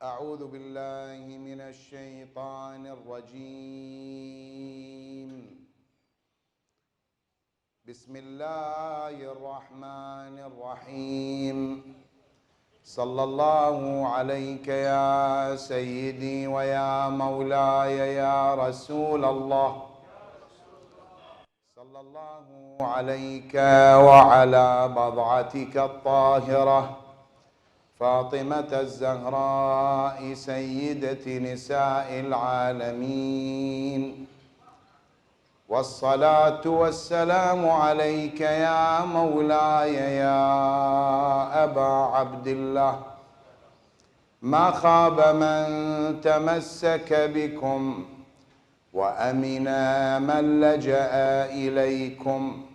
أعوذ بالله من الشيطان الرجيم. بسم الله الرحمن الرحيم. صلى الله عليك يا سيدي ويا مولاي يا رسول الله. صلى الله عليك وعلى بضعتك الطاهرة فاطمة الزهراء سيدة نساء العالمين، والصلاة والسلام عليك يا مولاي يا أبا عبد الله. ما خاب من تمسك بكم وأمن من لجأ إليكم.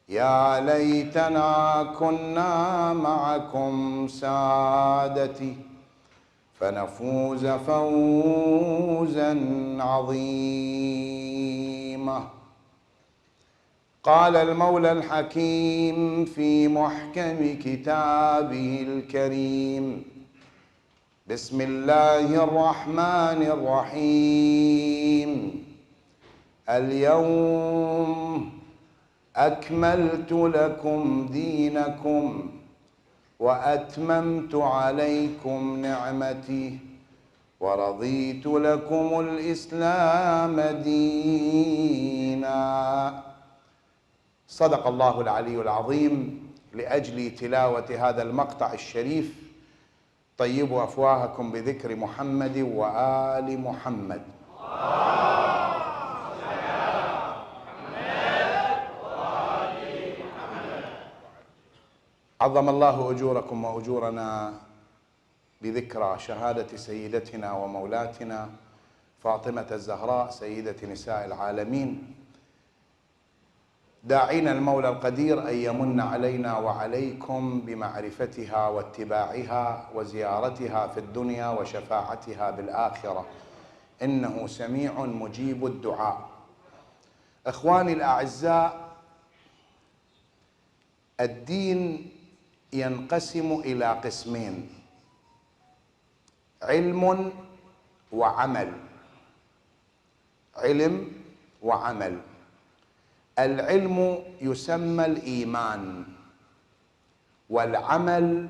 يا ليتنا كنا معكم سادتي فنفوز فوزا عظيما. قال المولى الحكيم في محكم كتابه الكريم: بسم الله الرحمن الرحيم. اليوم أكملت لكم دينكم وأتممت عليكم نعمتي ورضيت لكم الإسلام دينا. صدق الله العلي العظيم. لأجل تلاوة هذا المقطع الشريف طيبوا أفواهكم بذكر محمد وآل محمد. عظم الله أجوركم وأجورنا بذكرى شهادة سيدتنا ومولاتنا فاطمة الزهراء سيدة نساء العالمين، داعين المولى القدير أن يمن علينا وعليكم بمعرفتها واتباعها وزيارتها في الدنيا وشفاعتها بالآخرة، إنه سميع مجيب الدعاء. إخواني الأعزاء، الدين ينقسم إلى قسمين: علم وعمل. علم وعمل. العلم يسمى الإيمان، والعمل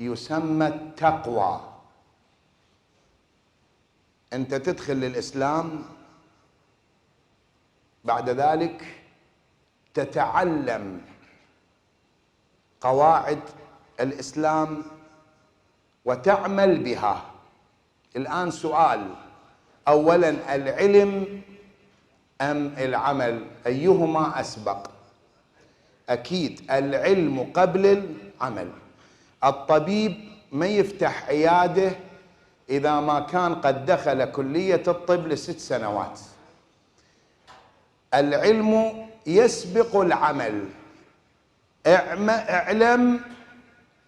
يسمى التقوى. أنت تدخل للإسلام، بعد ذلك تتعلم قواعد الإسلام وتعمل بها. الآن سؤال: أولا العلم أم العمل؟ أيهما أسبق؟ أكيد العلم قبل العمل. الطبيب ما يفتح عيادة إذا ما كان قد دخل كلية الطب ل6 سنوات. العلم يسبق العمل. اعلم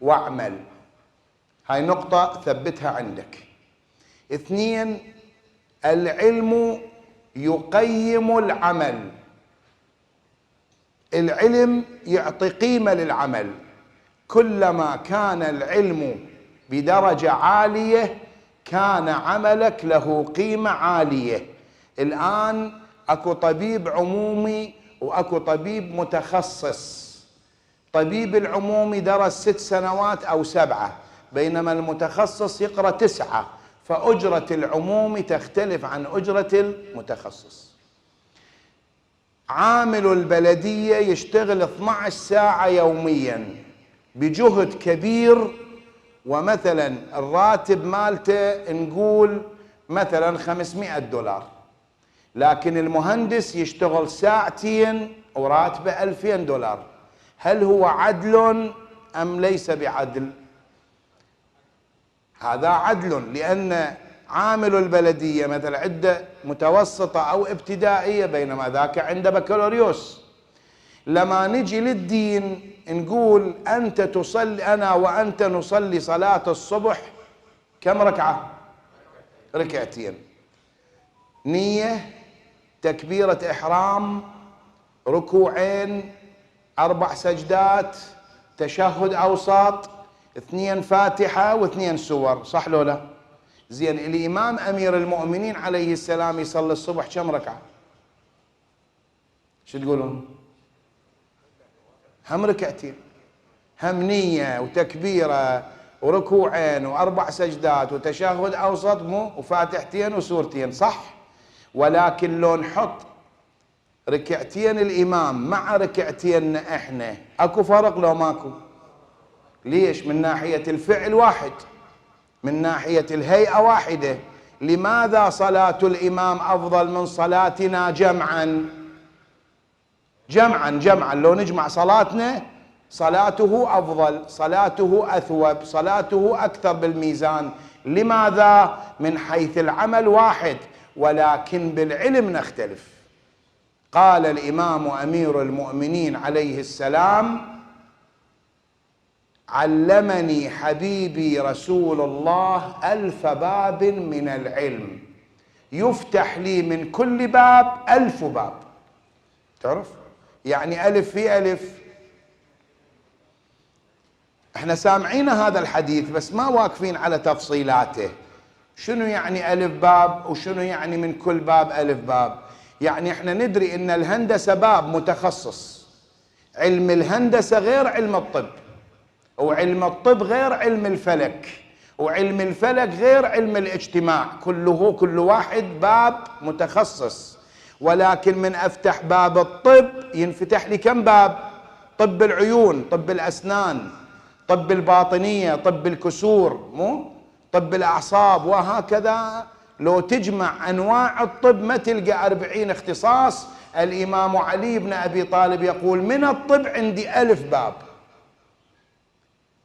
واعمل. هاي نقطة ثبتها عندك. 2، العلم يقيم العمل. العلم يعطي قيمة للعمل. كلما كان العلم بدرجة عالية كان عملك له قيمة عالية. الآن أكو طبيب عمومي وأكو طبيب متخصص. طبيب العمومي درس 6 سنوات أو 7، بينما المتخصص يقرأ 9، فأجرة العمومي تختلف عن أجرة المتخصص. عامل البلدية يشتغل 12 ساعة يوميا بجهد كبير، ومثلا الراتب مالته نقول مثلا $500، لكن المهندس يشتغل 2 ساعة وراتبه $2000. هل هو عدل أم ليس بعدل؟ هذا عدل، لأن عامل البلدية مثلا عنده متوسطة أو ابتدائية، بينما ذاك عنده بكالوريوس. لما نجي للدين نقول أنت تصلي، أنا وأنت نصلي صلاة الصبح كم ركعة؟ 2 ركعة. نية، تكبيرة إحرام، ركوعين، 4 سجدات، تشهد أوسط، 2 فاتحة و2 سور، صح لو لا؟ زين الإمام أمير المؤمنين عليه السلام يصلي الصبح كم ركعة؟ شو تقولون؟ هم ركعتين، هم نية وتكبيرة وركوعين وأربع سجدات وتشهد أوسط مو وفاتحتين وسورتين، صح؟ ولكن لو نحط ركعتين الإمام مع ركعتين إحنا أكو فرق لو ماكو؟ ليش؟ من ناحية الفعل واحد، من ناحية الهيئة واحدة. لماذا صلاة الإمام أفضل من صلاتنا جمعا؟ جمعا لو نجمع صلاتنا صلاته أفضل، صلاته أثوب، صلاته أكثر بالميزان. لماذا؟ من حيث العمل واحد ولكن بالعلم نختلف. قال الإمام أمير المؤمنين عليه السلام: علمني حبيبي رسول الله 1000 باب من العلم، يفتح لي من كل باب 1000 باب. تعرف؟ يعني ألف في ألف. احنا سامعين هذا الحديث بس ما واقفين على تفصيلاته. شنو يعني 1000 باب وشنو يعني من كل باب 1000 باب؟ يعني احنا ندري ان الهندسة باب متخصص، علم الهندسة غير علم الطب، وعلم الطب غير علم الفلك، وعلم الفلك غير علم الاجتماع، كل واحد باب متخصص. ولكن من افتح باب الطب ينفتح لي كم باب؟ طب العيون، طب الاسنان، طب الباطنية، طب الكسور، مو طب الاعصاب، وهكذا. لو تجمع انواع الطب ما تلقى 40 اختصاص. الامام علي بن ابي طالب يقول: من الطب عندي 1000 باب.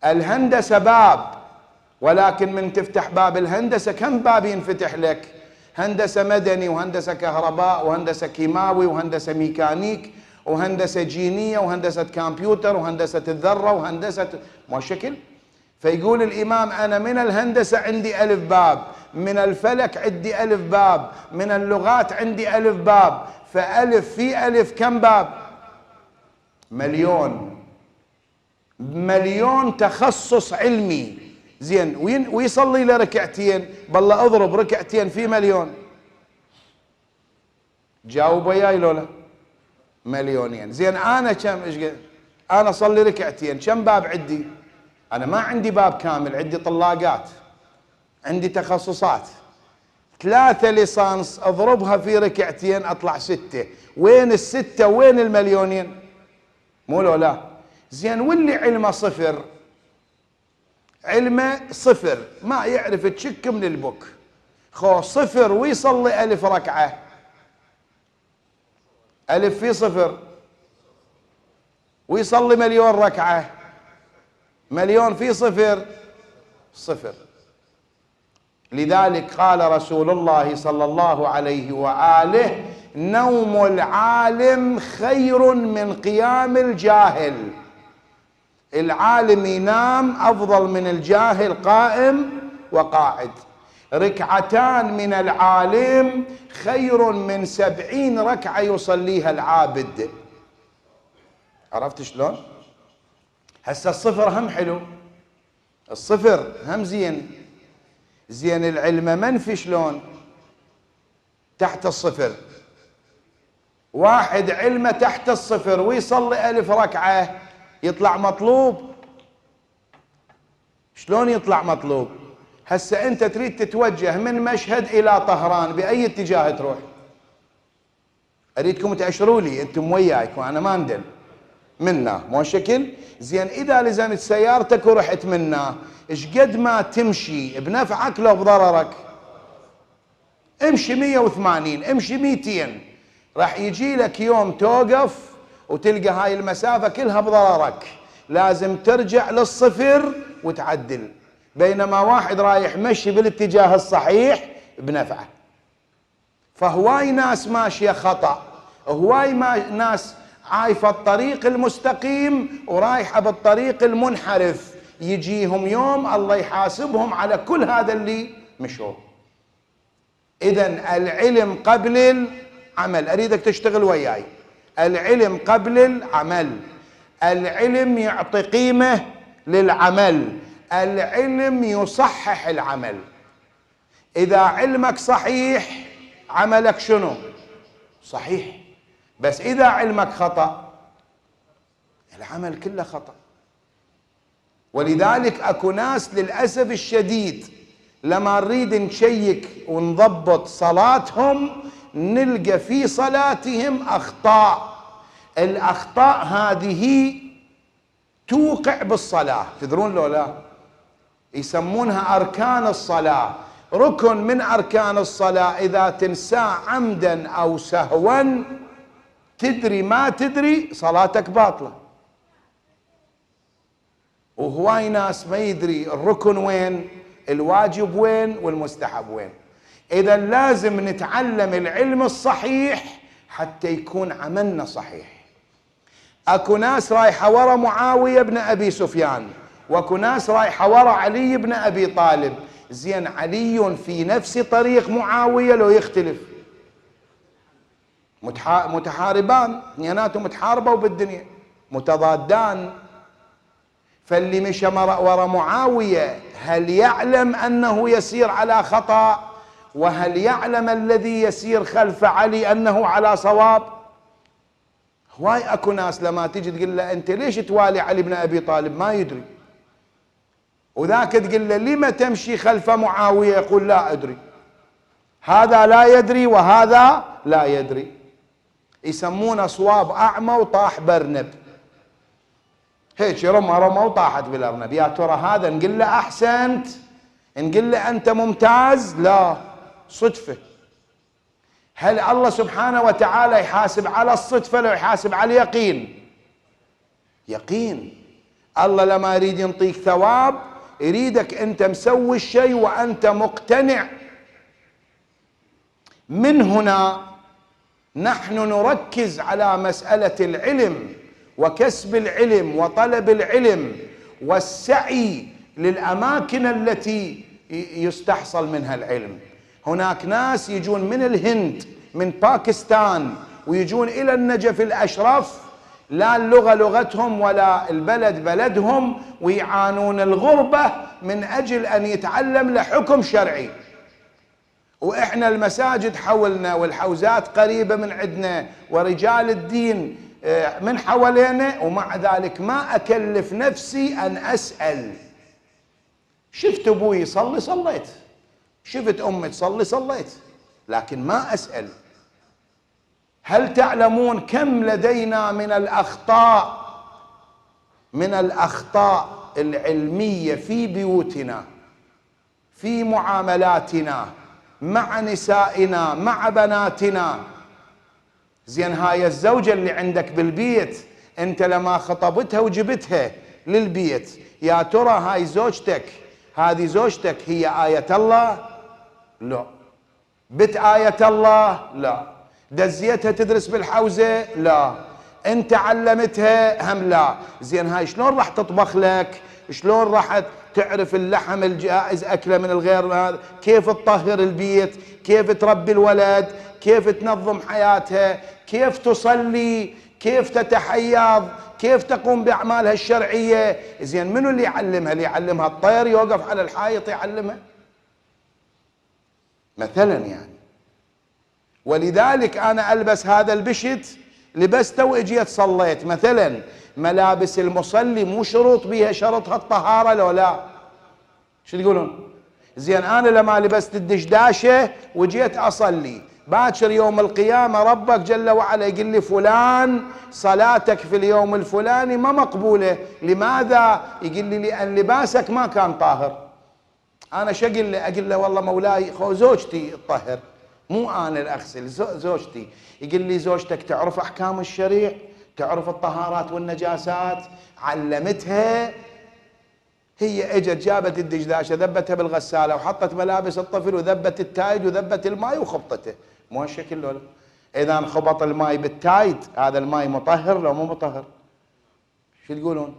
الهندسة باب، ولكن من تفتح باب الهندسة كم باب ينفتح لك؟ هندسة مدني، وهندسة كهرباء، وهندسة كيماوي، وهندسة ميكانيك، وهندسة جينية، وهندسة كمبيوتر، وهندسة الذرة، وهندسة ما شكل. فيقول الإمام: أنا من الهندسة عندي 1000 باب، من الفلك عندي 1000 باب، من اللغات عندي 1000 باب. فألف في ألف كم باب؟ مليون تخصص علمي. زين ويصلي له ركعتين، بالله اضرب ركعتين في مليون. جاوب وياي لولا مليونين. زين انا كم انا اصلي ركعتين كم باب عندي؟ انا ما عندي باب كامل، عندي طلاقات، عندي تخصصات. 3 ليسانس اضربها في ركعتين اطلع 6. وين ال6 وين المليونين؟ مو لولا. زين واللي علمه صفر، علمه صفر، ما يعرف تشك من البك، خو صفر ويصلي 1000 ركعة، 1000 في صفر، ويصلي مليون ركعة، مليون في صفر، صفر. لذلك قال رسول الله صلى الله عليه وآله: نوم العالم خير من قيام الجاهل. العالم ينام أفضل من الجاهل قائم وقاعد. ركعتان من العالم خير من 70 ركعة يصليها العابد. عرفت شلون؟ هسه الصفر هم حلو، الصفر هم زين. زين العلم منفي شلون؟ تحت الصفر. واحد علمه تحت الصفر ويصلي 1000 ركعة يطلع مطلوب. شلون يطلع مطلوب؟ هسه انت تريد تتوجه من مشهد الى طهران، باي اتجاه تروح؟ اريدكم تاشروا لي انتم وياي وانا ما ندل منا، مو شكل؟ زين اذا لزمت سيارتك ورحت منا، ايش قد ما تمشي بنفعك لو بضررك؟ امشي 180، امشي 200، راح يجي لك يوم توقف وتلقى هاي المسافة كلها بضررك، لازم ترجع للصفر وتعدل. بينما واحد رايح مشي بالاتجاه الصحيح بنفعه. فهواي ناس ماشية خطأ، هواي ناس عايفة الطريق المستقيم ورايحة بالطريق المنحرف، يجيهم يوم الله يحاسبهم على كل هذا اللي مشوا. إذن العلم قبل العمل. أريدك تشتغل وياي. العلم قبل العمل. العلم يعطي قيمة للعمل. العلم يصحح العمل. إذا علمك صحيح عملك شنو؟ صحيح. بس إذا علمك خطأ العمل كله خطأ. ولذلك أكو ناس للأسف الشديد لما نريد نشيك ونضبط صلاتهم نلقى في صلاتهم أخطاء. الأخطاء هذه توقع بالصلاة. تدرون لو لا؟ يسمونها أركان الصلاة. ركن من أركان الصلاة إذا تنساه عمدا أو سهوا تدري ما تدري صلاتك باطلة. وهواي ناس ما يدري الركن وين، الواجب وين، والمستحب وين. إذا لازم نتعلم العلم الصحيح حتى يكون عملنا صحيح. اكو ناس رايحه ورا معاويه بن ابي سفيان، واكو ناس رايحه ورا علي بن ابي طالب. زين علي في نفس طريق معاويه لو يختلف؟ متحاربان، اثنيناتهم متحاربوا بالدنيا، متضادان. فاللي مشى ورا معاويه هل يعلم انه يسير على خطأ؟ وهل يعلم الذي يسير خلف علي انه على صواب؟ هواي اكو ناس لما تيجي تقول له انت ليش توالي علي بن ابي طالب ما يدري، وذاك تقول له لما تمشي خلف معاويه يقول لا ادري. هذا لا يدري وهذا لا يدري. يسمونه صواب اعمى وطاح برنب. هيك رمى وطاحت بالارنب. يا ترى هذا نقول له احسنت، نقول له انت ممتاز؟ لا، صدفه. هل الله سبحانه وتعالى يحاسب على الصدفة لو يحاسب على اليقين؟ يقين. الله لما يريد ينطيك ثواب يريدك انت مسوي الشيء وانت مقتنع. من هنا نحن نركز على مسألة العلم وكسب العلم وطلب العلم والسعي للأماكن التي يستحصل منها العلم. هناك ناس يجون من الهند، من باكستان، ويجون إلى النجف الأشرف، لا اللغة لغتهم ولا البلد بلدهم، ويعانون الغربة من أجل أن يتعلم لحكم شرعي. وإحنا المساجد حولنا والحوزات قريبة من عندنا ورجال الدين من حوالينا، ومع ذلك ما أكلف نفسي أن أسأل. شفت أبوي يصلي صليت، شفت أمي تصلي صليت، لكن ما أسأل. هل تعلمون كم لدينا من الأخطاء العلمية في بيوتنا، في معاملاتنا مع نسائنا مع بناتنا؟ زين هاي الزوجة اللي عندك بالبيت انت لما خطبتها وجبتها للبيت، يا ترى هاي زوجتك، هذه زوجتك هي آية الله؟ لا. بت آية الله؟ لا. دزيتها تدرس بالحوزة؟ لا. انت علمتها؟ هم لا. زين هاي شلون راح تطبخ لك؟ شلون راح تعرف اللحم الجائز اكله من الغير هذا؟ كيف تطهر البيت؟ كيف تربي الولد؟ كيف تنظم حياتها؟ كيف تصلي؟ كيف تتحيض؟ كيف تقوم باعمالها الشرعيه؟ زين منو اللي يعلمها؟ اللي يعلمها الطير يوقف على الحائط يعلمها مثلا يعني. ولذلك انا البس هذا البشت لبسته واجيت صليت مثلا. ملابس المصلي مو شروط بيها شرطها الطهاره لو لا؟ شو تقولون؟ زين انا لما لبست الدشداشه وجيت اصلي، باكر يوم القيامه ربك جل وعلا يقول لي فلان صلاتك في اليوم الفلاني ما مقبوله. لماذا؟ يقول لي لان لباسك ما كان طاهر. انا شو اقول له؟ اقول له والله مولاي خو زوجتي تطهر، مو انا اللي اغسل، زوجتي. يقول لي زوجتك تعرف احكام الشريع، تعرف الطهارات والنجاسات، علمتها. هي اجت جابت الدشداشه ذبتها بالغساله وحطت ملابس الطفل وذبت التايد وذبت الماء وخبطته. مو هالشكل لولا؟ اذا خبط الماء بالتايد هذا الماء مطهر لو مو مطهر؟ شو تقولون؟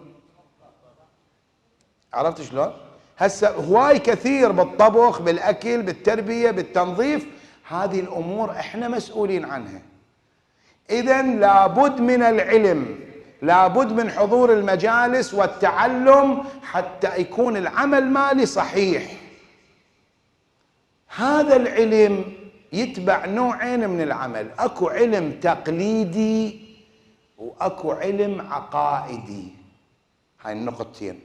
عرفت شلون؟ هسه هواي كثير بالطبخ بالاكل بالتربيه بالتنظيف، هذه الامور احنا مسؤولين عنها. اذا لابد من العلم، لابد من حضور المجالس والتعلم حتى يكون العمل مالي صحيح. هذا العلم يتبع نوعين من العمل، اكو علم تقليدي واكو علم عقائدي. هاي النقطتين.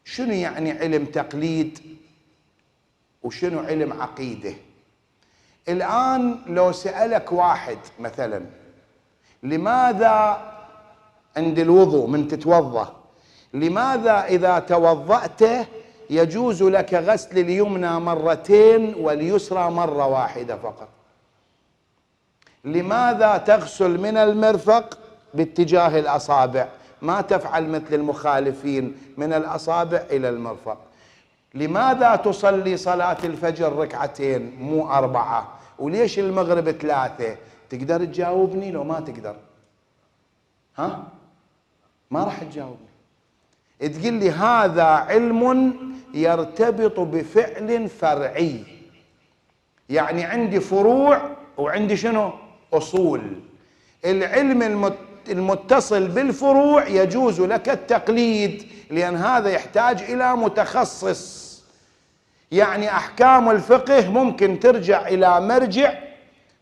شنو يعني علم تقليد وشنو علم عقيدة؟ الآن لو سألك واحد مثلا لماذا عند الوضوء من تتوضأ، لماذا إذا توضأت يجوز لك غسل اليمنى مرتين واليسرى مرة واحدة فقط؟ لماذا تغسل من المرفق باتجاه الأصابع، ما تفعل مثل المخالفين من الأصابع إلى المرفق؟ لماذا تصلي صلاة الفجر ركعتين مو 4؟ وليش المغرب 3؟ تقدر تجاوبني لو ما تقدر؟ ها؟ ما راح تجاوبني. تقول لي هذا علم يرتبط بفعل فرعي، يعني عندي فروع وعندي شنو؟ أصول. العلم المتصل بالفروع يجوز لك التقليد، لأن هذا يحتاج إلى متخصص. يعني أحكام الفقه ممكن ترجع إلى مرجع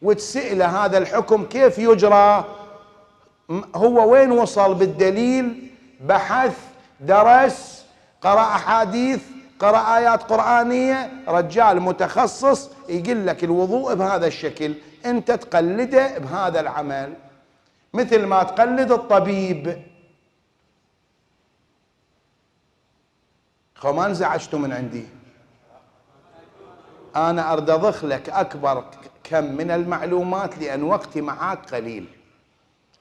وتسأله هذا الحكم كيف يجرى، هو وين وصل بالدليل، بحث، درس، قرأ أحاديث، قرأ آيات قرآنية، رجال متخصص يقول لك الوضوء بهذا الشكل، أنت تقلده بهذا العمل، مثل ما تقلد الطبيب. خو ما انزعجتوا من عندي، أنا أريد أضخ لك أكبر كم من المعلومات لأن وقتي معاك قليل.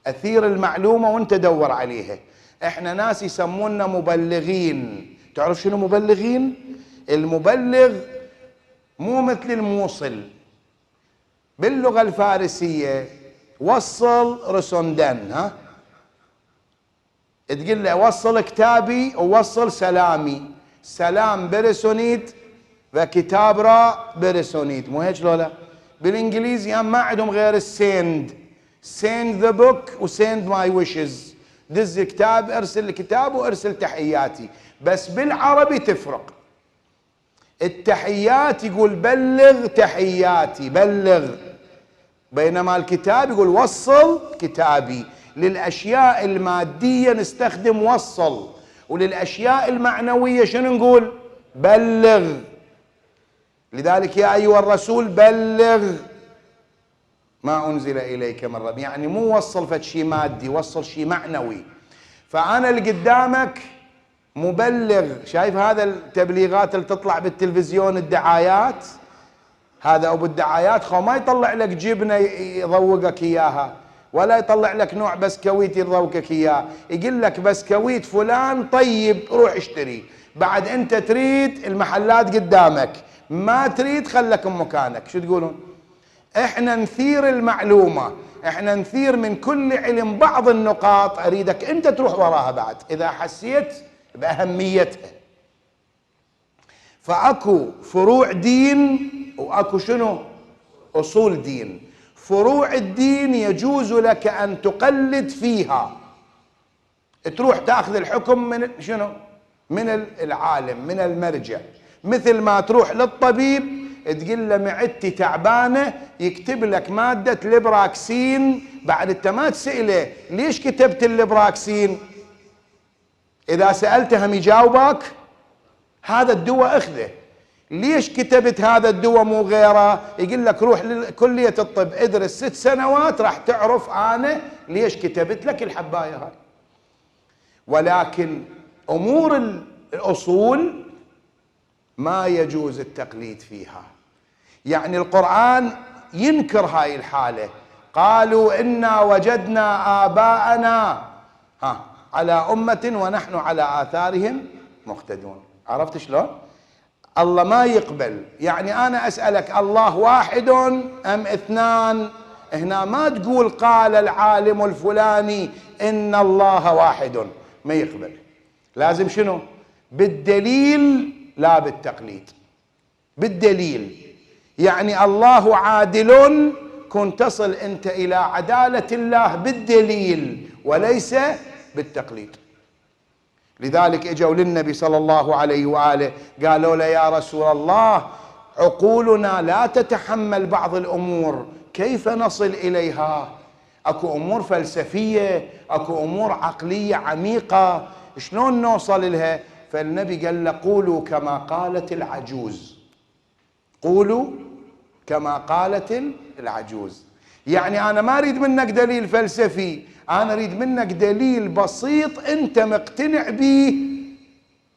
أثير المعلومة وأنت دور عليها. إحنا ناس يسمونا مبلغين. تعرف شنو مبلغين؟ المبلغ مو مثل الموصل. باللغة الفارسية وصل رسندن، ها؟ تقول له وصل كتابي ووصل سلامي، سلام برسونيت وكتاب را برسونيت، مو هيك لولا؟ بالانجليزي ما عندهم غير السيند، send the book و send my wishes، دز كتاب، ارسل الكتاب وارسل تحياتي. بس بالعربي تفرق. التحيات يقول بلغ تحياتي، بلغ، بينما الكتاب يقول وصل كتابي. للأشياء المادية نستخدم وصل، وللأشياء المعنوية شنو نقول؟ بلغ. لذلك يا أيها الرسول بلغ ما أنزل إليك من ربك، يعني مو وصل فد شيء مادي، وصل شيء معنوي. فأنا اللي قدامك مبلغ. شايف هذا التبليغات اللي تطلع بالتلفزيون، الدعايات، هذا أبو الدعايات خو ما يطلع لك جبنة يذوقك إياها، ولا يطلع لك نوع بسكويت يذوقك إياه، يقول لك بسكويت فلان طيب روح اشتري. بعد أنت تريد المحلات قدامك، ما تريد خلك مكانك. شو تقولون؟ احنا نثير المعلومة، احنا نثير من كل علم بعض النقاط، اريدك انت تروح وراها بعد اذا حسيت باهميتها. فاكو فروع دين واكو شنو؟ اصول دين. فروع الدين يجوز لك ان تقلد فيها، تروح تاخذ الحكم من شنو؟ من العالم، من المرجع. مثل ما تروح للطبيب تقول له معدتي تعبانه، يكتب لك ماده ليبراكسين، بعد انت ما تساله ليش كتبت الليبراكسين، اذا سالته هم يجاوبك هذا الدواء اخذه. ليش كتبت هذا الدواء مو غيره؟ يقول لك روح لكليه الطب ادرس 6 سنوات راح تعرف انا ليش كتبت لك الحبايه هاي. ولكن امور الاصول ما يجوز التقليد فيها. يعني القرآن ينكر هاي الحالة، قالوا إنا وجدنا آباءنا على أمة ونحن على آثارهم مقتدون. عرفت شلون؟ الله ما يقبل. يعني أنا أسألك الله واحد أم 2؟ هنا ما تقول قال العالم الفلاني إن الله واحد، ما يقبل. لازم شنو؟ بالدليل لا بالتقليد. بالدليل. يعني الله عادل، كن تصل أنت إلى عدالة الله بالدليل وليس بالتقليد. لذلك اجوا للنبي صلى الله عليه وآله قالوا له يا رسول الله عقولنا لا تتحمل بعض الأمور، كيف نصل إليها؟ أكو أمور فلسفية، أكو أمور عقلية عميقة، شلون نوصل لها؟ فالنبي قال له قولوا كما قالت العجوز، قولوا كما قالت العجوز. يعني أنا ما أريد منك دليل فلسفي، أنا أريد منك دليل بسيط أنت مقتنع به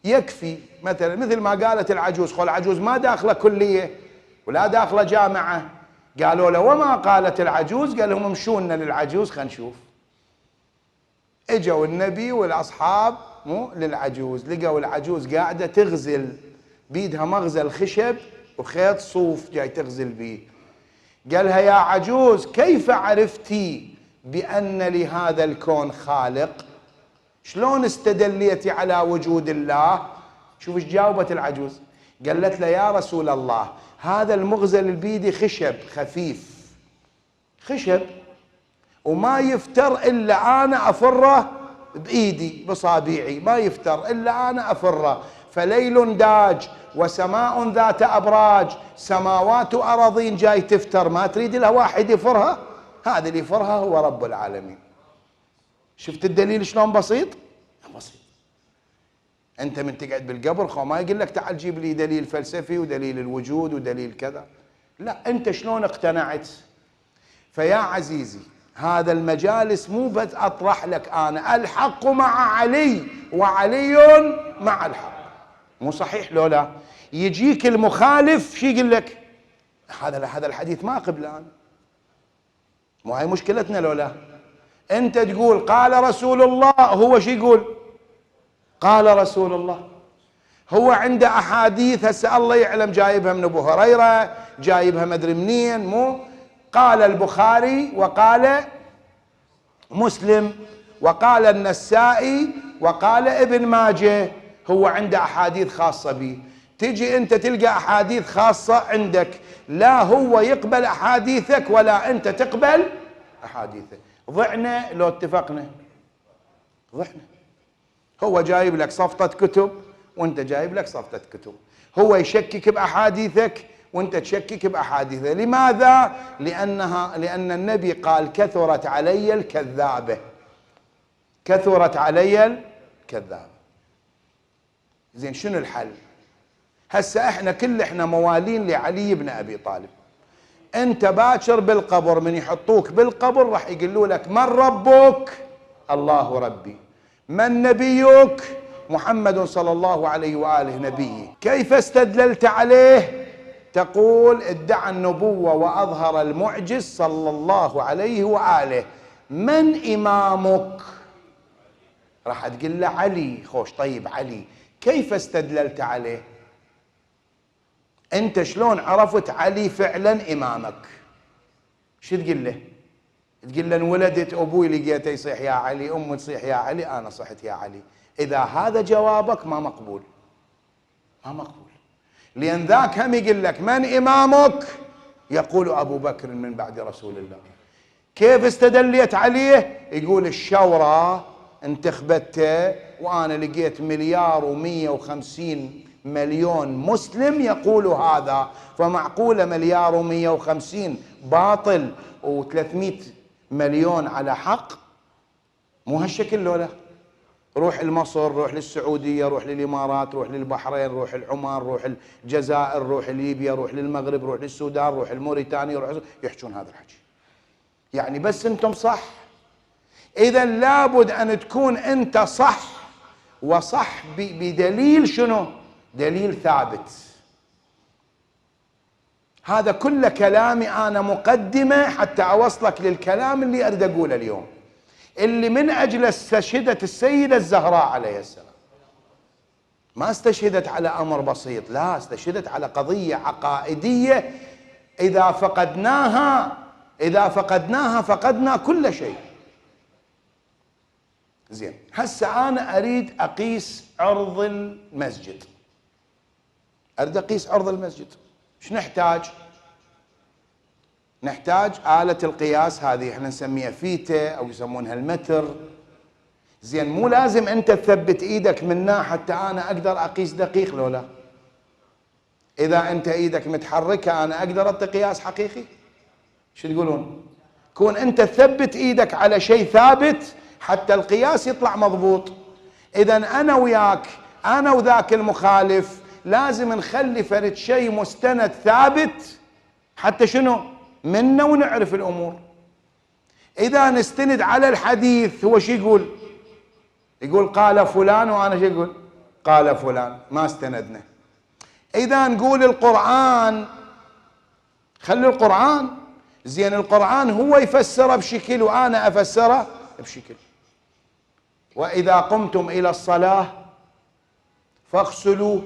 يكفي. مثلا مثل ما قالت العجوز، خو العجوز ما داخلة كلية ولا داخلة جامعة، قالوا له وما قالت العجوز؟ قال لهم امشونا للعجوز خلينا نشوف. اجوا النبي والاصحاب مو للعجوز، لقوا العجوز قاعده تغزل بيدها مغزل خشب وخيط صوف جاي تغزل بيه. قالها يا عجوز كيف عرفتي بأن لهذا الكون خالق؟ شلون استدليتي على وجود الله؟ شوف ايش جاوبت العجوز، قالت له يا رسول الله هذا المغزل البيدي خشب خفيف، خشب وما يفتر إلا أنا أفره بإيدي بصابيعي، ما يفتر إلا أنا أفره، فليل داج وسماء ذات أبراج، سماوات وأراضين جاي تفتر، ما تريد لها واحد يفرها؟ هذا اللي يفرها هو رب العالمين. شفت الدليل شلون بسيط؟ بسيط. أنت من تقعد بالقبر خو ما يقول لك تعال جيب لي دليل فلسفي ودليل الوجود ودليل كذا، لا، أنت شلون اقتنعت؟ فيا عزيزي هذا المجالس مو بس أطرح لك أنا الحق مع علي وعلي مع الحق، مو صحيح لو لا؟ يجيك المخالف شي يقول لك هذا الحديث ما قبله أنا، مو هاي مشكلتنا لو لا؟ أنت تقول قال رسول الله، هو شي يقول؟ قال رسول الله. هو عنده أحاديث هسه الله يعلم جايبها من أبو هريرة، جايبها مدري منين، مو قال البخاري وقال مسلم وقال النسائي وقال ابن ماجه، هو عنده أحاديث خاصة به. تجي أنت تلقى أحاديث خاصة عندك، لا هو يقبل أحاديثك ولا أنت تقبل أحاديثه. ضعنا لو اتفقنا؟ ضعنا. هو جايب لك صفطة كتب وانت جايب لك صفطة كتب، هو يشكك بأحاديثك وانت تشكك بأحاديثه. لماذا؟ لأن النبي قال كثرت علي الكذابة، كثرت علي الكذابة. زين شنو الحل؟ هسه احنا موالين لعلي بن أبي طالب، انت باكر بالقبر من يحطوك بالقبر راح يقولوا لك من ربك؟ الله ربي. من نبيك؟ محمد صلى الله عليه وآله نبيي. كيف استدللت عليه؟ تقول ادعى النبوة وأظهر المعجز صلى الله عليه وآله. من إمامك؟ راح تقول له علي. خوش، طيب علي كيف استدللت عليه؟ انت شلون عرفت علي فعلا إمامك؟ شو تقول له؟ تقول له انولدت ابوي لقيته يصيح يا علي، امي تصيح يا علي، انا صحت يا علي. اذا هذا جوابك ما مقبول، ما مقبول. لان ذاك هم يقول لك من امامك؟ يقول ابو بكر من بعد رسول الله. كيف استدليت عليه؟ يقول الشورى انتخبته وانا لقيت 1,150,000,000 مسلم يقول هذا، فمعقوله 1,150,000 باطل و300 مليون على حق؟ مو هالشكل لولا؟ روح لمصر، روح للسعودية، روح للإمارات، روح للبحرين، روح لعمان، روح الجزائر، روح لليبيا، روح للمغرب، روح للسودان، روح لموريتانيا، روح يحجون هذا الحكي. يعني بس انتم صح. اذا لابد ان تكون انت صح، وصح بدليل شنو؟ دليل ثابت. هذا كل كلامي أنا مقدمة حتى أوصلك للكلام اللي أريد أقوله اليوم، اللي من أجله استشهدت السيدة الزهراء عليه السلام. ما استشهدت على أمر بسيط، لا، استشهدت على قضية عقائدية إذا فقدناها فقدنا كل شيء. زين، هسه أنا أريد أقيس عرض المسجد، أريد أقيس عرض المسجد. ايش نحتاج؟ نحتاج آلة القياس هذه احنا نسميها فيته او يسمونها المتر. زين، مو لازم انت تثبت ايدك منها حتى انا اقدر اقيس دقيق لو لا؟ إذا أنت إيدك متحركة أنا أقدر أعطي قياس حقيقي؟ شو تقولون؟ كون أنت تثبت إيدك على شيء ثابت حتى القياس يطلع مضبوط. إذا أنا وياك، أنا وذاك المخالف لازم نخلي فرد شيء مستند ثابت حتى شنو؟ منا ونعرف الأمور. إذا نستند على الحديث هو شو يقول؟ يقول قال فلان وأنا شو يقول؟ قال فلان، ما استندنا. إذا نقول القرآن، خلي القرآن زين، القرآن هو يفسره بشكل وأنا أفسره بشكل. وإذا قمتم إلى الصلاة فاغسلوا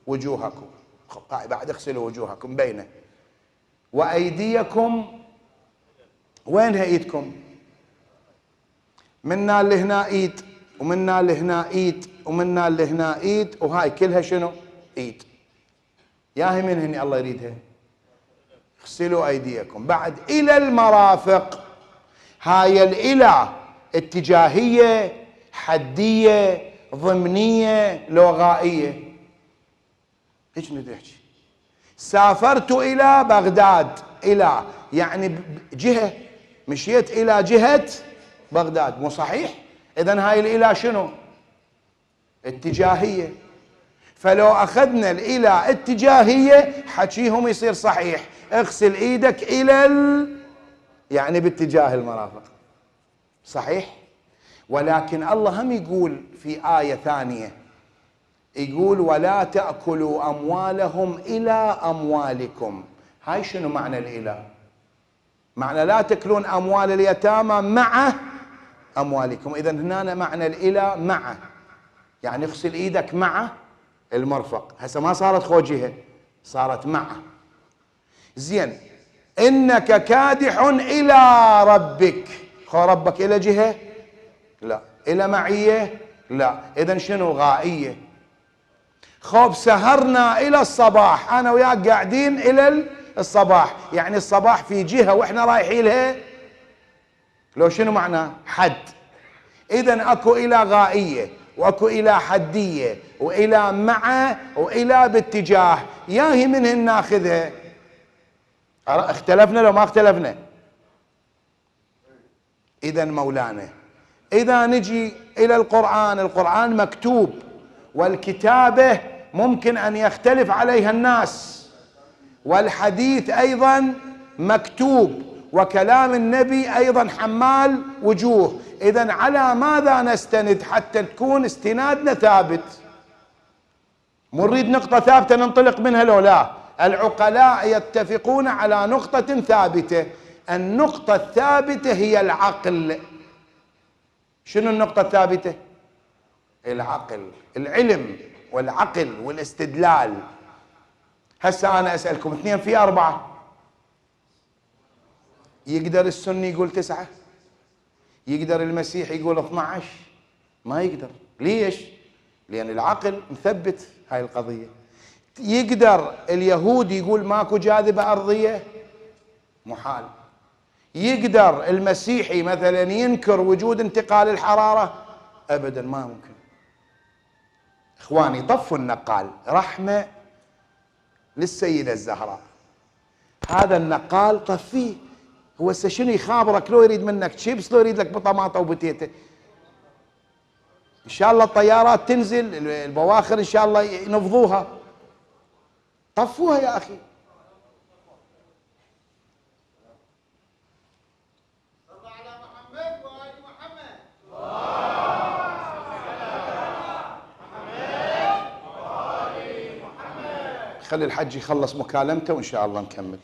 وجوهكم، بعد اغسلوا وجوهكم بينه وأيديكم، وينها ايدكم؟ منا اللي هنا ايد، ومنا اللي هنا ايد، ومنا اللي هنا ايد، وهاي كلها شنو؟ ايد. ياهي من هني الله يريدها. اغسلوا ايديكم بعد الى المرافق. هاي الى اتجاهيه، حديه، ضمنيه، لغائيه. ايش نحكي؟ سافرت الى بغداد، الى يعني جهه، مشيت الى جهه بغداد، مو صحيح؟ اذا هاي الى شنو؟ اتجاهيه. فلو اخذنا الى اتجاهيه حكيهم يصير صحيح. اغسل ايدك الى يعني باتجاه المرافق، صحيح؟ ولكن الله هم يقول في آية ثانية، يقول ولا تأكلوا أموالهم إلى أموالكم. هاي شنو معنى الإله؟ معنى لا تأكلون أموال اليتامى مع أموالكم. إذن هنا معنى الإله مع، يعني اغسل إيدك مع المرفق. هسه ما صارت خوجهة، صارت مع. زين، إنك كادح إلى ربك. خو ربك إلى جهة؟ لا. إلى معية؟ لا. إذن شنو؟ غائية. خوب سهرنا إلى الصباح، أنا وياك قاعدين إلى الصباح، يعني الصباح في جهة وإحنا رايحين لها، لو شنو معناه؟ حد. إذن أكو إلى غائية، وأكو إلى حدية، وإلى مع، وإلى باتجاه. ياهي منهن ناخذها. اختلفنا لو ما اختلفنا؟ إذن مولانا، إذا نجي إلى القرآن، القرآن مكتوب، والكتابة ممكن أن يختلف عليها الناس، والحديث أيضا مكتوب، وكلام النبي أيضا حمال وجوه. إذن على ماذا نستند حتى تكون استنادنا ثابت؟ مو نريد نقطة ثابتة ننطلق منها لو لا. العقلاء يتفقون على نقطة ثابتة. النقطة الثابتة هي العقل. شنو النقطة الثابتة؟ العقل، العلم والعقل والاستدلال. هسه أنا أسألكم 2 في 4، يقدر السني يقول 9؟ يقدر المسيحي يقول 12؟ ما يقدر. ليش؟ لأن العقل مثبت هاي القضية. يقدر اليهودي يقول ماكو جاذبة أرضية؟ محال. يقدر المسيحي مثلا ينكر وجود انتقال الحرارة؟ أبدا ما ممكن. إخواني طفوا النقال، رحمة للسيدة الزهراء. هذا النقال طفيه. هو شنو يخابرك؟ لو يريد منك شيبس، لو يريد لك بطماطة وبتيتة. إن شاء الله الطيارات تنزل، البواخر إن شاء الله ينفضوها. طفوها يا أخي. خلي الحج يخلص مكالمته وإن شاء الله نكمل.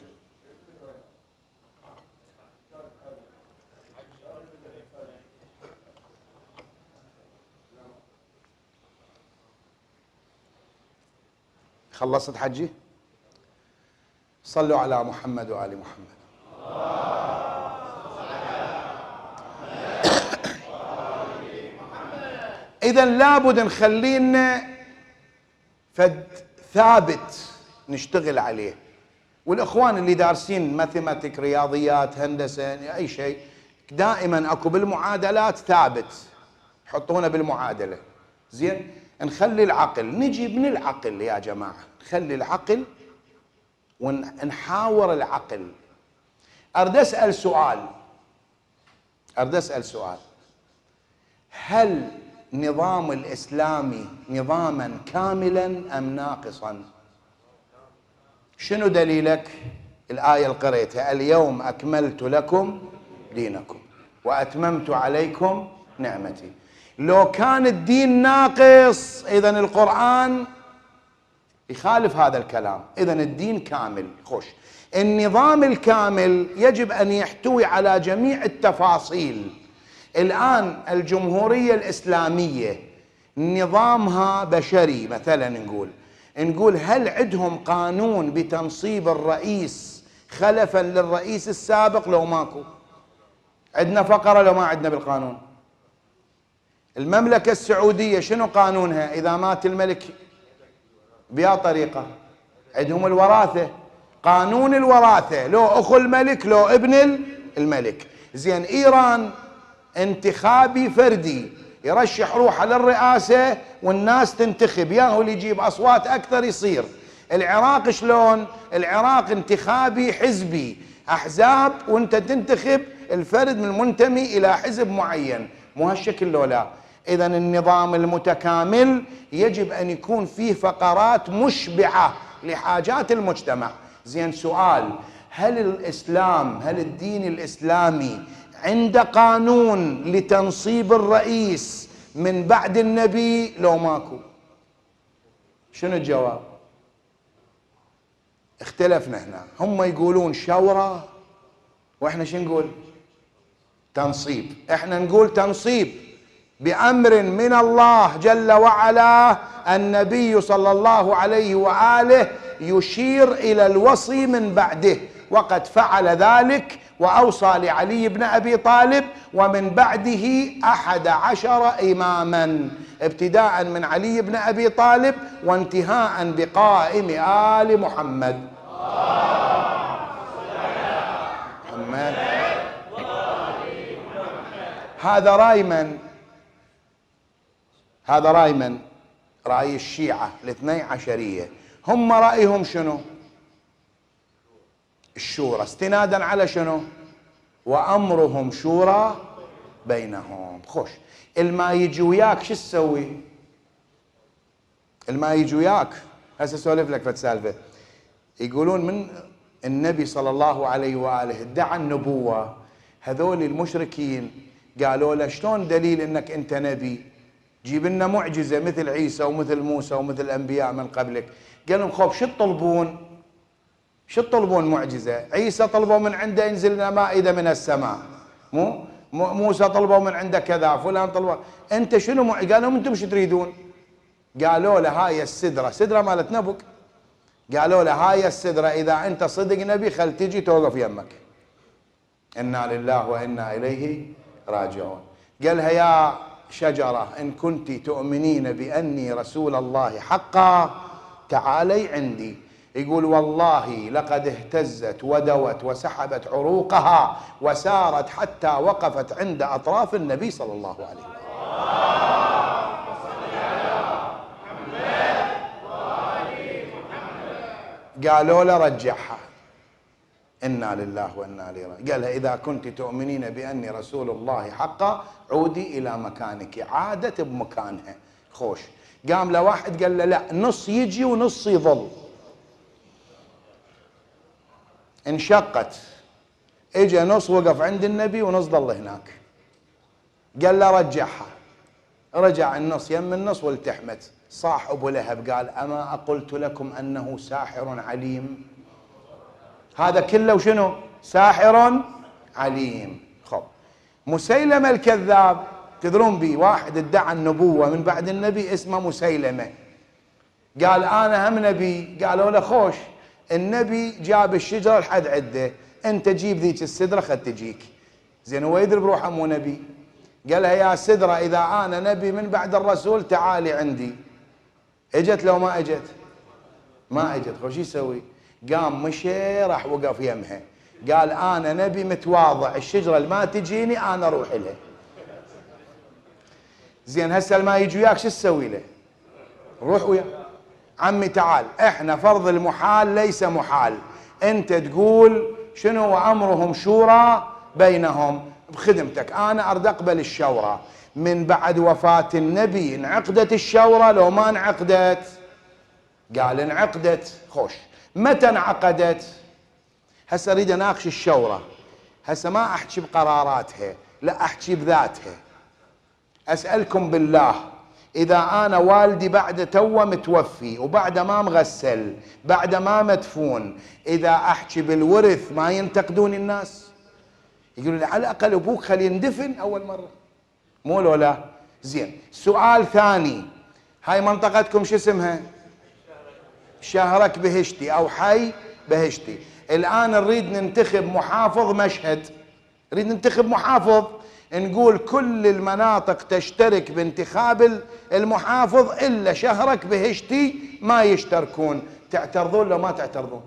خلصت حجي؟ صلوا على محمد وآل محمد. إذا لابد نخلينا فد ثابت نشتغل عليه. والإخوان اللي دارسين ماثيماتيك، رياضيات، هندسة، أي شيء، دائما أكو بالمعادلات ثابت، حطونا بالمعادلة. زين، نخلي العقل، نجي من العقل يا جماعة، نخلي العقل ونحاور العقل. أريد أسأل سؤال، هل نظام الإسلامي نظاما كاملا أم ناقصا؟ شنو دليلك؟ الآية اللي قريتها: اليوم أكملت لكم دينكم وأتممت عليكم نعمتي. لو كان الدين ناقص إذن القرآن يخالف هذا الكلام. إذن الدين كامل. خوش، النظام الكامل يجب أن يحتوي على جميع التفاصيل. الآن الجمهورية الإسلامية نظامها بشري مثلا، نقول هل عندهم قانون بتنصيب الرئيس خلفا للرئيس السابق؟ لو ماكو. عندنا فقرة لو ما عندنا بالقانون. المملكة السعودية شنو قانونها؟ إذا مات الملك بيا طريقة؟ عندهم الوراثة، قانون الوراثة، لو أخو الملك لو ابن الملك. زين، إيران انتخابي فردي، يرشح روحه للرئاسة والناس تنتخب، ياهو اللي يجيب أصوات أكثر يصير. العراق شلون؟ العراق انتخابي حزبي، أحزاب وانت تنتخب الفرد من منتمي إلى حزب معين. مو هالشكل لو لا. إذن النظام المتكامل يجب أن يكون فيه فقرات مشبعة لحاجات المجتمع. زين، سؤال: هل الدين الإسلامي عنده قانون لتنصيب الرئيس من بعد النبي لو ماكو؟ شنو الجواب؟ اختلفنا هنا. هم يقولون شورى واحنا شو نقول؟ تنصيب. احنا نقول تنصيب بأمر من الله جل وعلا. النبي صلى الله عليه وآله يشير إلى الوصي من بعده، وقد فعل ذلك وأوصى لعلي بن أبي طالب ومن بعده 11 إماما، ابتداء من علي بن أبي طالب وانتهاء بقائم آل محمد. هذا رأي من؟ رأي الشيعة الاثني عشرية. هم رأيهم شنو؟ الشورى، استنادا على شنو؟ وأمرهم شورى بينهم. خوش، الما يجي وياك شو تسوي؟ الما يجي وياك، هسه اسولف لك فتسالفه. يقولون من النبي صلى الله عليه وآله ادعى النبوة، هذول المشركين قالوا له شلون دليل انك انت نبي؟ جيب لنا معجزة مثل عيسى ومثل موسى ومثل الأنبياء من قبلك. قال لهم خوف، شو تطلبون معجزة؟ عيسى طلبوا من عنده ينزل لنا مائدة من السماء، موسى طلبوا من عنده كذا، فلان طلبوا. انت شنو قال لهم انتم شو تريدون؟ قالوا له هاي السدرة، سدرة مالت نبك. قالوا له هاي السدرة إذا انت صدق نبي خل تجي توقف يمك. إنا لله وإنا إليه راجعون. قالها يا شجرة إن كنت تؤمنين بأني رسول الله حقا تعالي عندي. يقول والله لقد اهتزت ودوت وسحبت عروقها وسارت حتى وقفت عند أطراف النبي صلى الله عليه وسلم. قالوا له رجعها. إنا لله وإنا إليه راجعون. قالها إذا كنت تؤمنين بأني رسول الله حقا عودي إلى مكانك. عادت بمكانها. خوش، قام له واحد قال له لا، نص يجي ونص يظل. انشقت، اجى نص وقف عند النبي ونص ظل هناك. قال له رجعها. رجع النص يم النص والتحمت. صاح ابو لهب قال اما اقلت لكم انه ساحر عليم؟ هذا كله وشنو؟ ساحر عليم. خب، مسيلمة الكذاب تدرون بي، واحد ادعى النبوة من بعد النبي اسمه مسيلمة، قال انا هم نبي. قالوا له خوش، النبي جاب الشجرة لحد عده، انت جيب ذيك السدرة خد تجيك. زين، هو يدري بروحه مو نبي. قالها يا سدرة اذا انا نبي من بعد الرسول تعالي عندي. اجت لو ما اجت؟ ما اجت. خوش يسوي؟ قام مشي راح وقف يمها، قال انا نبي متواضع، الشجرة اللي ما تجيني انا اروح لها. زين، هسه ما يجي وياك شو تسوي له؟ روح ويا عمي تعال، احنا فرض المحال ليس محال. انت تقول شنو وامرهم شورى بينهم. بخدمتك انا اريد اقبل الشورى من بعد وفاة النبي. انعقدت الشورى لو ما انعقدت؟ قال انعقدت. خوش، متى انعقدت؟ هسه اريد اناقش الشورى. هسه ما احكي بقراراتها، لا احكي بذاتها. اسألكم بالله، اذا انا والدي بعد توه متوفي وبعد ما مغسل بعد ما مدفون، اذا احكي بالورث ما ينتقدون الناس؟ يقولوا لي على الاقل ابوك خليه يندفن اول مره، مو لو لا؟ زين، سؤال ثاني، هاي منطقتكم شو اسمها؟ شهرك بهشتي او حي بهشتي. الان نريد ننتخب محافظ مشهد، نريد ننتخب محافظ، نقول كل المناطق تشترك بانتخاب المحافظ الا شهرك بهشتي ما يشتركون. تعترضون لو ما تعترضون؟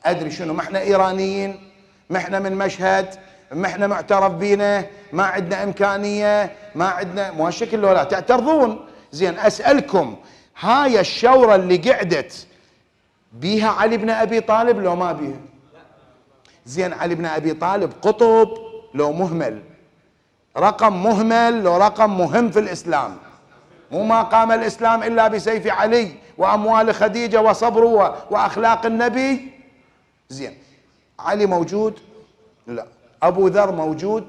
ادري شنو، ما احنا ايرانيين، ما احنا من مشهد، ما احنا معترف بينا، ما عندنا امكانيه، ما عندنا، مو هالشكل لو لا تعترضون. زين اسالكم، هاي الشورى اللي قعدت بيها علي بن ابي طالب لو ما بيها؟ زين، علي بن ابي طالب قطب لو مهمل؟ رقم مهمل لو رقم مهم في الاسلام؟ مو ما قام الاسلام الا بسيف علي واموال خديجه وصبره واخلاق النبي. زين، علي موجود؟ لا. ابو ذر موجود؟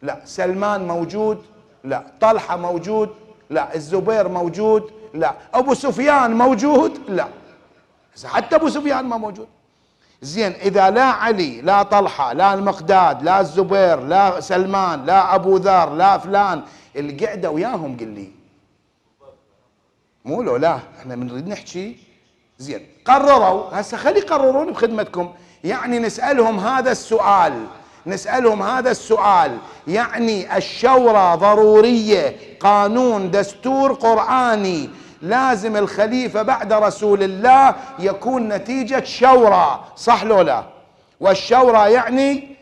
لا. سلمان موجود؟ لا. طلحه موجود؟ لا. الزبير موجود؟ لا. ابو سفيان موجود؟ لا. حتى ابو سفيان ما موجود. زين، اذا لا علي لا طلحه لا المقداد لا الزبير لا سلمان لا ابو ذر لا فلان، القعده وياهم قل لي، مو لو لا؟ احنا بنريد نحكي. زين، قرروا، هسه خلي يقررون بخدمتكم. يعني نسالهم هذا السؤال، نسالهم هذا السؤال، يعني الشورى ضروريه، قانون دستور قراني، لازم الخليفه بعد رسول الله يكون نتيجه شورى، صح لو لا؟ والشورى يعني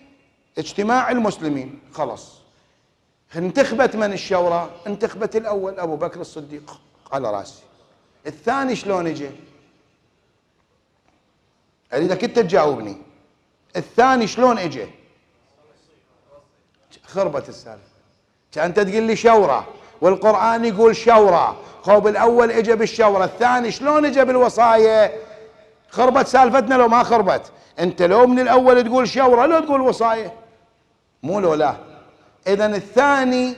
اجتماع المسلمين. خلص، انتخبت من الشورى؟ انتخبت الاول ابو بكر الصديق على راسي. الثاني شلون اجى؟ اريدك انت تجاوبني، الثاني شلون اجى؟ خربت السالفه. كان انت تقول لي شورى والقران يقول شورى، خوب الاول اجى بالشورى، الثاني شلون اجى بالوصايه؟ خربت سالفتنا لو ما خربت؟ انت لو من الاول تقول شورى لو تقول وصايه، مو لو لا؟ اذا الثاني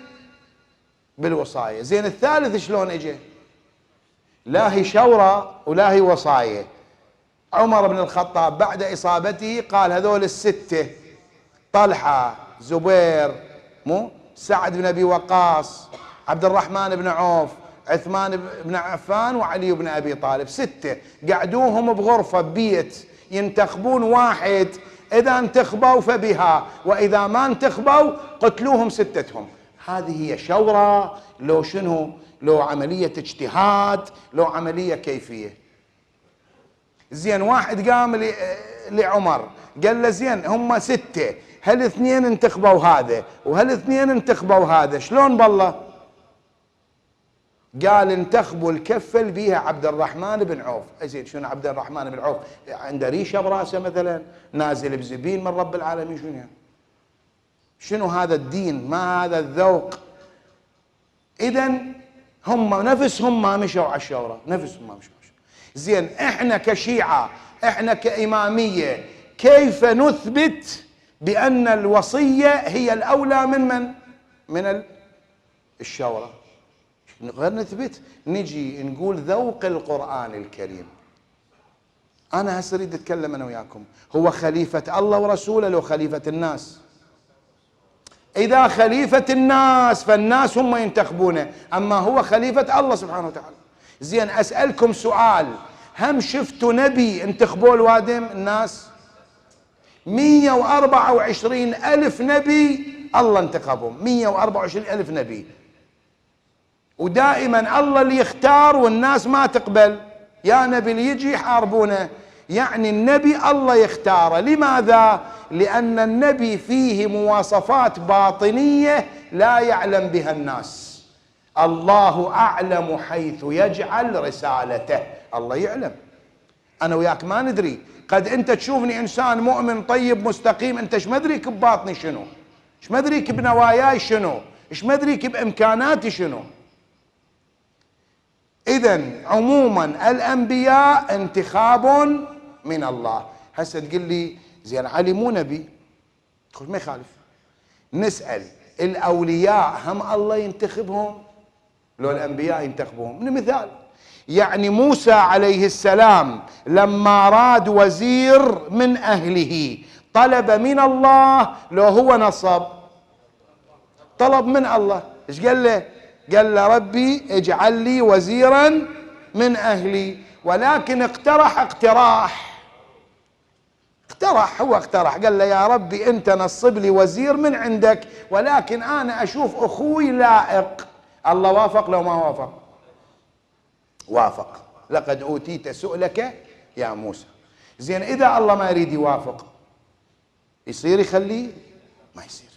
بالوصايه. زين، الثالث شلون اجى؟ لا هي شورى ولا هي وصايه. عمر بن الخطاب بعد اصابته قال هذول السته، طلحه، زبير، مو سعد بن ابي وقاص، عبد الرحمن بن عوف، عثمان بن عفان، وعلي بن ابي طالب، سته قعدوهم بغرفه ببيت ينتخبون واحد، اذا انتخبوا فبها، واذا ما انتخبوا قتلوهم ستتهم. هذه هي شورى لو شنو؟ لو عمليه اجتهاد، لو عمليه كيفيه. زين، واحد قام لعمر قال له زين هم سته، هل اثنين انتخبوا هذا وهل اثنين انتخبوا هذا، شلون بالله؟ قال انتخبوا الكفه اللي بيها عبد الرحمن بن عوف. زين، شنو عبد الرحمن بن عوف؟ عنده ريشه براسه مثلا، نازل بزبين من رب العالمين؟ شنو يعني؟ شنو هذا الدين؟ ما هذا الذوق؟ اذا هم نفسهم ما مشوا على الشورى، نفسهم ما مشوا على الشورى. زين، احنا كشيعه، احنا كاماميه، كيف نثبت بان الوصيه هي الاولى من الشورى؟ غير نثبت، نجي نقول ذوق القرآن الكريم. أنا هسه أريد أتكلم أنا وياكم، هو خليفة الله ورسوله لو خليفة الناس؟ إذا خليفة الناس فالناس هم ينتخبونه، أما هو خليفة الله سبحانه وتعالى. زين، أسألكم سؤال، هم شفتوا نبي انتخبوا الوادم الناس؟ 124 ألف نبي الله انتخبهم، 124 ألف نبي، ودائما الله اللي يختار والناس ما تقبل، يا نبي اللي يجي يحاربونه. يعني النبي الله يختاره، لماذا؟ لأن النبي فيه مواصفات باطنية لا يعلم بها الناس. الله أعلم حيث يجعل رسالته. الله يعلم، أنا وياك ما ندري. قد أنت تشوفني إنسان مؤمن طيب مستقيم، أنت ايش مدريك بباطني شنو، ايش مدريك بنواياي شنو، ايش مدريك بإمكاناتي شنو. إذن عموما الأنبياء انتخاب من الله. هسه تقول لي زين علي مو نبي، ما يخالف. نسأل الأولياء هم الله ينتخبهم لو الأنبياء ينتخبهم؟ من مثال يعني موسى عليه السلام لما راد وزير من أهله طلب من الله لو هو نصب؟ طلب من الله. ايش قال له؟ قال له ربي اجعل لي وزيرا من أهلي. ولكن اقترح هو اقترح، قال له يا ربي انت نصب لي وزير من عندك، ولكن انا اشوف اخوي لائق. الله وافق لو ما وافق؟ وافق. لقد اوتيت سؤلك يا موسى. زين اذا الله ما يريد يوافق يصير يخليه؟ ما يصير.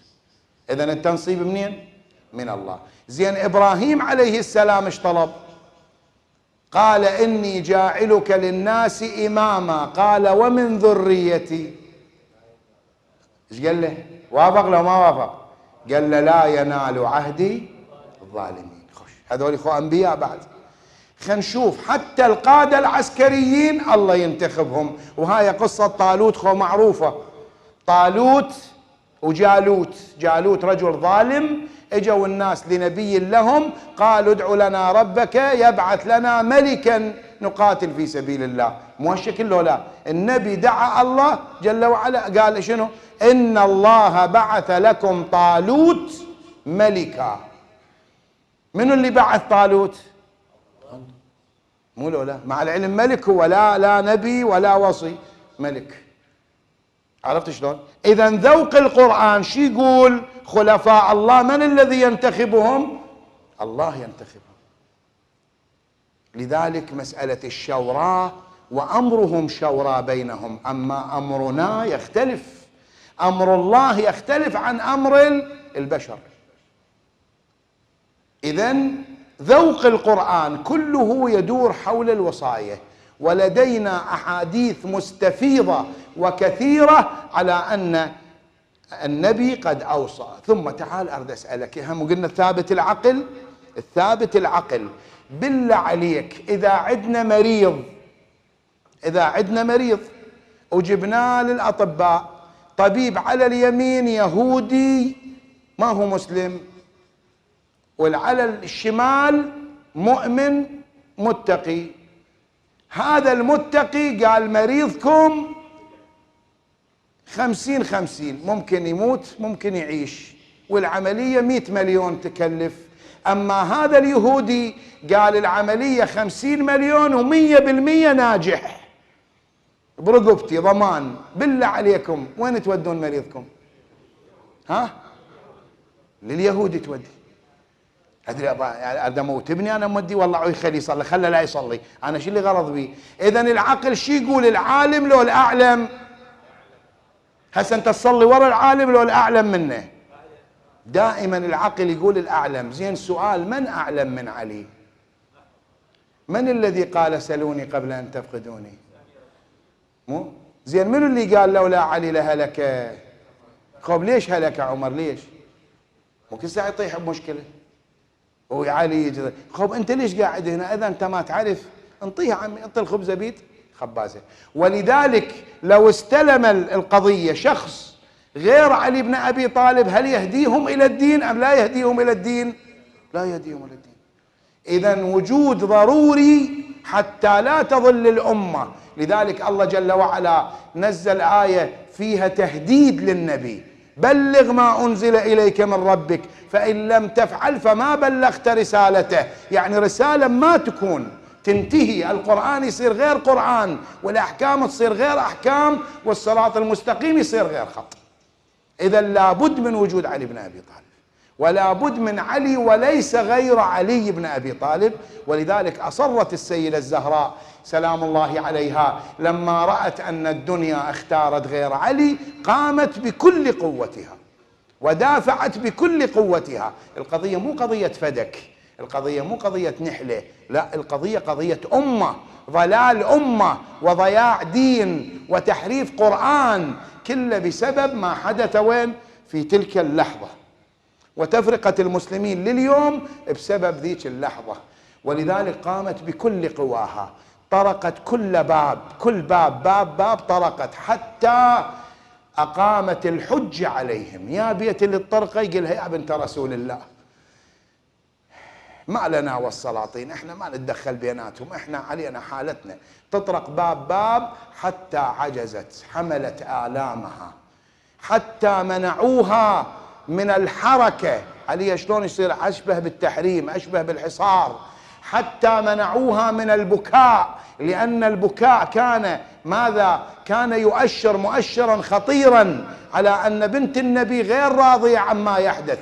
اذا التنصيب منين؟ من الله. زين ابراهيم عليه السلام ايش طلب؟ قال إني جاعلك للناس إماما، قال ومن ذريتي. ايش قال له؟ وافق لو ما وافق؟ قال له لا ينال عهدي الظالمين. خوش هذول اخو انبياء بعد. خلينا نشوف حتى القادة العسكريين الله ينتخبهم. وهاي قصة طالوت خو معروفة. طالوت وجالوت. جالوت رجل ظالم، اجوا الناس لنبي لهم قالوا ادعوا لنا ربك يبعث لنا ملكا نقاتل في سبيل الله. مو هالشكل لو لا؟ النبي دعا الله جل وعلا قال شنو؟ ان الله بعث لكم طالوت ملكا. منو اللي بعث طالوت؟ مو لو لا؟ مع العلم ملك هو لا نبي ولا وصي، ملك. عرفت شلون؟ اذا ذوق القرآن شو يقول؟ خلفاء الله من الذي ينتخبهم؟ الله ينتخبهم. لذلك مسألة الشورى وأمرهم شورى بينهم، أما أمرنا يختلف. أمر الله يختلف عن أمر البشر. إذن ذوق القرآن كله يدور حول الوصاية، ولدينا أحاديث مستفيضة وكثيرة على أن النبي قد أوصى. ثم تعال أريد أسألك، هم قلنا الثابت العقل. بالله عليك إذا عندنا مريض وجبناه للأطباء، طبيب على اليمين يهودي ما هو مسلم، وعلى الشمال مؤمن متقي، هذا المتقي قال مريضكم 50-50، ممكن يموت ممكن يعيش، والعملية 100 مليون تكلف. أما هذا اليهودي قال العملية 50 مليون و100% ناجح برقبتي ضمان. بالله عليكم وين تودون مريضكم؟ ها؟ لليهودي تودي. ادري ابغى اموت ابني انا مودي، والله يخليه يصلي، خله لا يصلي، انا شو اللي غرض بيه؟ اذا العقل شو يقول؟ العالم لو الاعلم؟ هسه انت تصلي ورا العالم لو الاعلم منه؟ دائما العقل يقول الاعلم. زين سؤال، من اعلم من علي؟ من الذي قال سلوني قبل ان تفقدوني؟ مو زين منو اللي قال لولا علي لهلك؟ خب ليش هلك عمر؟ ليش؟ ممكن ساعه يطيح بمشكله وعلي يجي. خب انت ليش قاعد هنا؟ اذا انت ما تعرف انطيها عمي، انطي الخبزه بيت خبازه. ولذلك لو استلم القضيه شخص غير علي بن ابي طالب، هل يهديهم الى الدين ام لا يهديهم الى الدين؟ لا يهديهم الى الدين. اذا وجود ضروري حتى لا تضل الامه. لذلك الله جل وعلا نزل آية فيها تهديد للنبي: بلغ ما أنزل إليك من ربك فإن لم تفعل فما بلغت رسالته. يعني رسالة ما تكون تنتهي، القرآن يصير غير قرآن، والأحكام تصير غير أحكام، والصراط المستقيم يصير غير خط. إذا لابد من وجود علي بن أبي طالب، ولا بد من علي وليس غير علي بن أبي طالب. ولذلك أصرت السيدة الزهراء سلام الله عليها لما رأت أن الدنيا اختارت غير علي، قامت بكل قوتها ودافعت بكل قوتها. القضية مو قضية فدك، القضية مو قضية نحلة، لا، القضية قضية أمة، ضلال أمة وضياع دين وتحريف قرآن، كله بسبب ما حدث وين؟ في تلك اللحظة. وتفرقة المسلمين لليوم بسبب ذيك اللحظة. ولذلك قامت بكل قواها، طرقت كل باب، كل باب طرقت، حتى أقامت الحجة عليهم. يا بيت اللي الطرقة يقولها يا بنت رسول الله، ما لنا والسلاطين، احنا ما نتدخل بيناتهم، احنا علينا حالتنا. تطرق باب حتى عجزت، حملت آلامها، حتى منعوها من الحركة. علي شلون يصير أشبه بالتحريم، أشبه بالحصار. حتى منعوها من البكاء، لأن البكاء كان ماذا؟ كان يؤشر مؤشرا خطيرا على أن بنت النبي غير راضية عما يحدث.